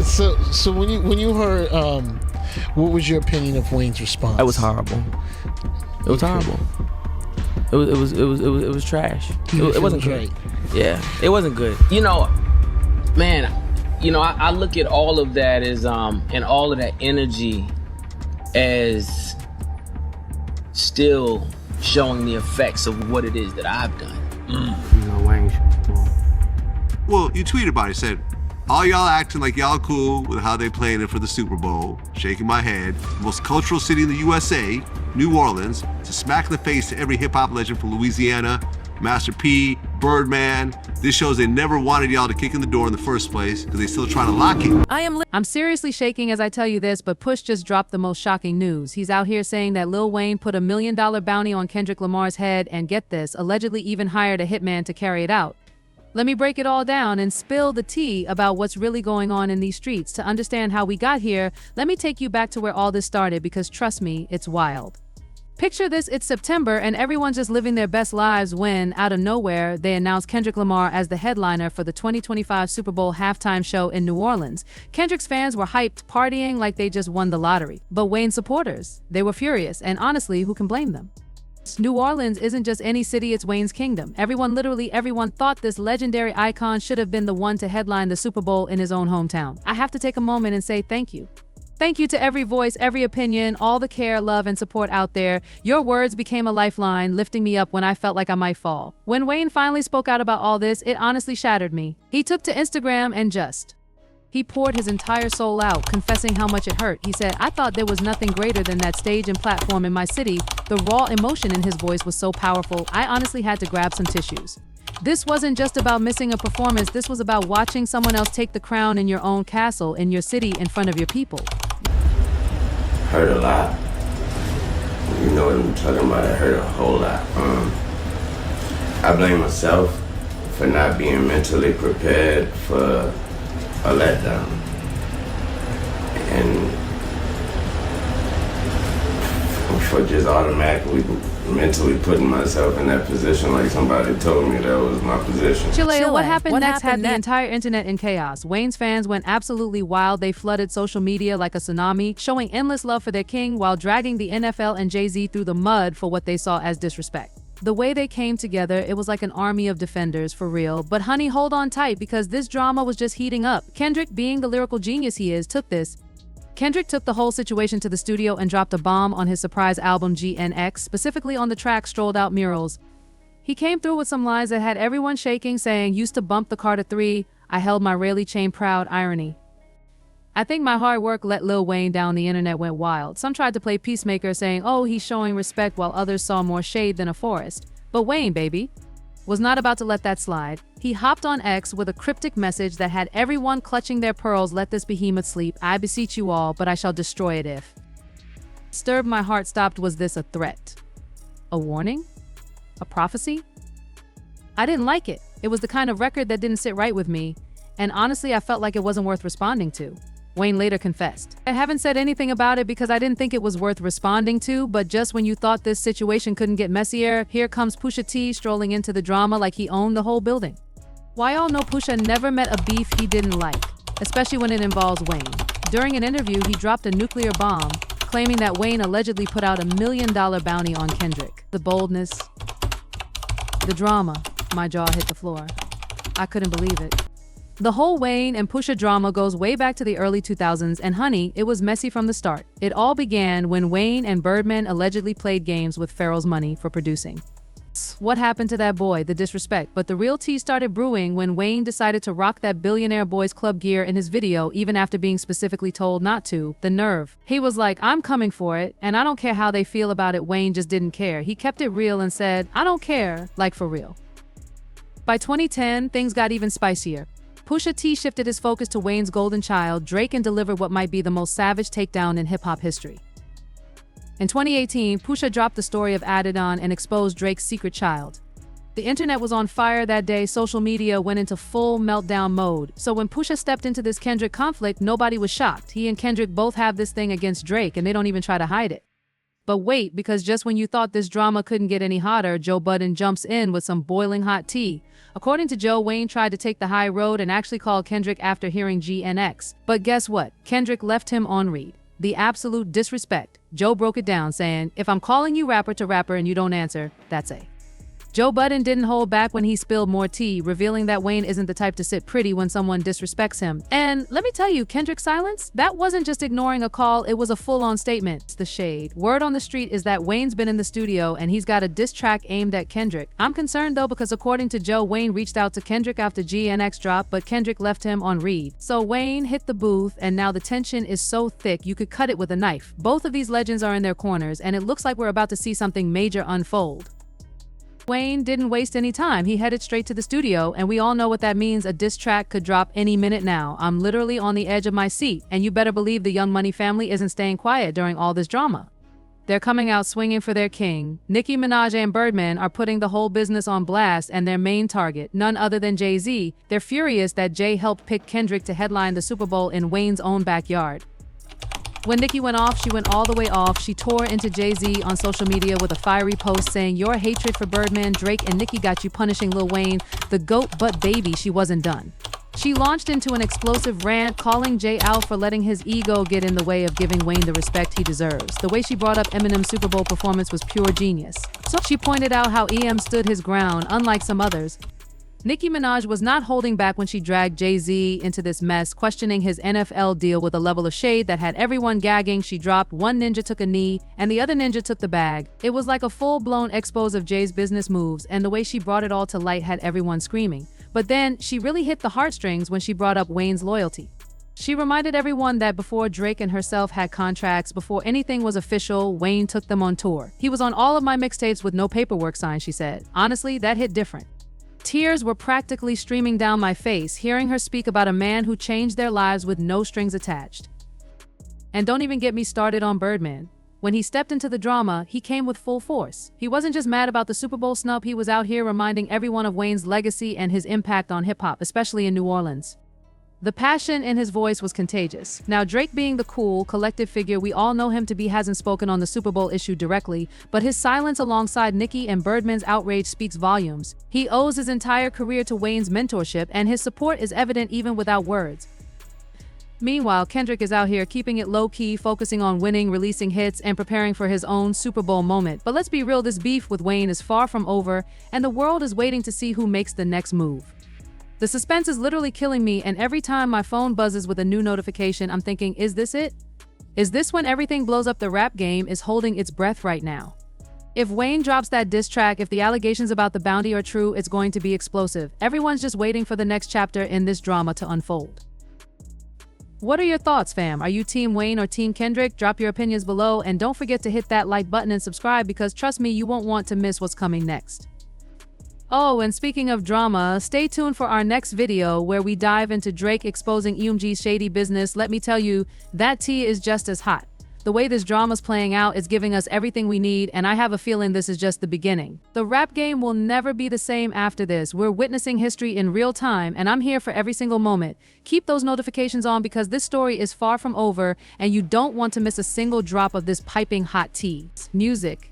So when you heard, what was your opinion of Wayne's response? It was horrible. It was horrible. It was trash. It wasn't good. Right. Yeah, it wasn't good. Man, I look at all of that as and all of that energy as still showing the effects of what it is that I've done. Wayne. Well, you tweeted about it. You said, all y'all acting like y'all cool with how they playing it for the Super Bowl, shaking my head. Most cultural city in the USA, New Orleans, to smack in the face to every hip-hop legend from Louisiana, Master P, Birdman. This shows they never wanted y'all to kick in the door in the first place because they still trying to lock it. I'm seriously shaking as I tell you this, but Push just dropped the most shocking news. He's out here saying that Lil Wayne put $1 million bounty on Kendrick Lamar's head and, get this, allegedly even hired a hitman to carry it out. Let me break it all down and spill the tea about what's really going on in these streets. To understand how we got here, let me take you back to where all this started, because trust me, it's wild. Picture this, it's September and everyone's just living their best lives when, out of nowhere, they announced Kendrick Lamar as the headliner for the 2025 Super Bowl halftime show in New Orleans. Kendrick's fans were hyped, partying like they just won the lottery. But Wayne's supporters, they were furious, and honestly, who can blame them? New Orleans isn't just any city, it's Wayne's kingdom. Literally everyone thought this legendary icon should have been the one to headline the Super Bowl in his own hometown. I have to take a moment and say thank you. Thank you to every voice, every opinion, all the care, love, and support out there. Your words became a lifeline, lifting me up when I felt like I might fall. When Wayne finally spoke out about all this, it honestly shattered me. He took to Instagram and he poured his entire soul out, confessing how much it hurt. He said, "I thought there was nothing greater than that stage and platform in my city." The raw emotion in his voice was so powerful, I honestly had to grab some tissues. This wasn't just about missing a performance, this was about watching someone else take the crown in your own castle, in your city, in front of your people. Hurt a lot. You know what I'm talking about, it hurt a whole lot. I blame myself for not being mentally prepared for a letdown. And for just automatically mentally putting myself in that position like somebody told me that was my position. Chile, what happened next had the entire internet in chaos. Wayne's fans went absolutely wild. They flooded social media like a tsunami, showing endless love for their king while dragging the NFL and Jay-Z through the mud for what they saw as disrespect. The way they came together, it was like an army of defenders, for real. But honey, hold on tight, because this drama was just heating up. Kendrick, being the lyrical genius he is, took the whole situation to the studio and dropped a bomb on his surprise album GNX, specifically on the track Strolled Out Murals. He came through with some lines that had everyone shaking, saying, "Used to bump the car to 3, I held my Rayleigh chain proud," irony. I think my hard work let Lil Wayne down. The internet went wild. Some tried to play peacemaker, saying, "Oh, he's showing respect," while others saw more shade than a forest. But Wayne, baby, was not about to let that slide. He hopped on X with a cryptic message that had everyone clutching their pearls. "Let this behemoth sleep. I beseech you all, but I shall destroy it if." Stirred my heart stopped. Was this a threat? A warning? A prophecy? I didn't like it. It was the kind of record that didn't sit right with me. And honestly, I felt like it wasn't worth responding to. Wayne later confessed, "I haven't said anything about it because I didn't think it was worth responding to, but just when you thought this situation couldn't get messier, here comes Pusha T strolling into the drama like he owned the whole building." Why all know Pusha never met a beef he didn't like, especially when it involves Wayne. During an interview, he dropped a nuclear bomb, claiming that Wayne allegedly put out $1 million bounty on Kendrick. The boldness, the drama, my jaw hit the floor. I couldn't believe it. The whole Wayne and Pusha drama goes way back to the early 2000s, and honey, it was messy from the start. It all began when Wayne and Birdman allegedly played games with Pharrell's money for producing. What happened to that boy? The disrespect. But the real tea started brewing when Wayne decided to rock that billionaire boys club gear in his video, even after being specifically told not to. The nerve. He was like, "I'm coming for it, and I don't care how they feel about it." Wayne just didn't care. He kept it real and said, "I don't care," like for real. By 2010, things got even spicier. Pusha T shifted his focus to Wayne's golden child, Drake, and delivered what might be the most savage takedown in hip-hop history. In 2018, Pusha dropped the story of Adidon and exposed Drake's secret child. The internet was on fire that day. Social media went into full meltdown mode. So when Pusha stepped into this Kendrick conflict, nobody was shocked. He and Kendrick both have this thing against Drake, and they don't even try to hide it. But wait, because just when you thought this drama couldn't get any hotter, Joe Budden jumps in with some boiling hot tea. According to Joe, Wayne tried to take the high road and actually called Kendrick after hearing GNX. But guess what? Kendrick left him on read. The absolute disrespect. Joe broke it down, saying, "If I'm calling you rapper to rapper and you don't answer, that's A." Joe Budden didn't hold back when he spilled more tea, revealing that Wayne isn't the type to sit pretty when someone disrespects him. And let me tell you, Kendrick's silence, that wasn't just ignoring a call, it was a full-on statement. It's the shade. Word on the street is that Wayne's been in the studio and he's got a diss track aimed at Kendrick. I'm concerned though because according to Joe, Wayne reached out to Kendrick after GNX dropped, but Kendrick left him on read. So Wayne hit the booth and now the tension is so thick you could cut it with a knife. Both of these legends are in their corners and it looks like we're about to see something major unfold. Wayne didn't waste any time. He headed straight to the studio, and we all know what that means. A diss track could drop any minute now. I'm literally on the edge of my seat, and you better believe the Young Money family isn't staying quiet during all this drama. They're coming out swinging for their king. Nicki Minaj and Birdman are putting the whole business on blast, and their main target, none other than Jay-Z. They're furious that Jay helped pick Kendrick to headline the Super Bowl in Wayne's own backyard. When Nicki went off, she went all the way off. She tore into Jay-Z on social media with a fiery post saying, "Your hatred for Birdman, Drake, and Nicki got you punishing Lil Wayne, the GOAT, but baby, she wasn't done." She launched into an explosive rant, calling Jay out for letting his ego get in the way of giving Wayne the respect he deserves. The way she brought up Eminem's Super Bowl performance was pure genius. So she pointed out how EM stood his ground, unlike some others. Nicki Minaj was not holding back when she dragged Jay-Z into this mess, questioning his NFL deal with a level of shade that had everyone gagging. She dropped "One ninja took a knee, and the other ninja took the bag." It was like a full-blown expose of Jay's business moves, and the way she brought it all to light had everyone screaming. But then, she really hit the heartstrings when she brought up Wayne's loyalty. She reminded everyone that before Drake and herself had contracts, before anything was official, Wayne took them on tour. "He was on all of my mixtapes with no paperwork signed," she said. Honestly, that hit different. Tears were practically streaming down my face, hearing her speak about a man who changed their lives with no strings attached. And don't even get me started on Birdman. When he stepped into the drama, he came with full force. He wasn't just mad about the Super Bowl snub, he was out here reminding everyone of Wayne's legacy and his impact on hip-hop, especially in New Orleans. The passion in his voice was contagious. Now, Drake being the cool, collective figure we all know him to be hasn't spoken on the Super Bowl issue directly, but his silence alongside Nicki and Birdman's outrage speaks volumes. He owes his entire career to Wayne's mentorship, and his support is evident even without words. Meanwhile, Kendrick is out here keeping it low-key, focusing on winning, releasing hits, and preparing for his own Super Bowl moment. But let's be real, this beef with Wayne is far from over, and the world is waiting to see who makes the next move. The suspense is literally killing me, and every time my phone buzzes with a new notification, I'm thinking, is this it? Is this when everything blows up? The rap game is holding its breath right now. If Wayne drops that diss track, if the allegations about the bounty are true, it's going to be explosive. Everyone's just waiting for the next chapter in this drama to unfold. What are your thoughts, fam? Are you Team Wayne or Team Kendrick? Drop your opinions below, and don't forget to hit that like button and subscribe because trust me, you won't want to miss what's coming next. Oh, and speaking of drama, stay tuned for our next video where we dive into Drake exposing EMG's shady business. Let me tell you, that tea is just as hot. The way this drama's playing out is giving us everything we need, and I have a feeling this is just the beginning. The rap game will never be the same after this. We're witnessing history in real time, and I'm here for every single moment. Keep those notifications on because this story is far from over, and you don't want to miss a single drop of this piping hot tea. Music,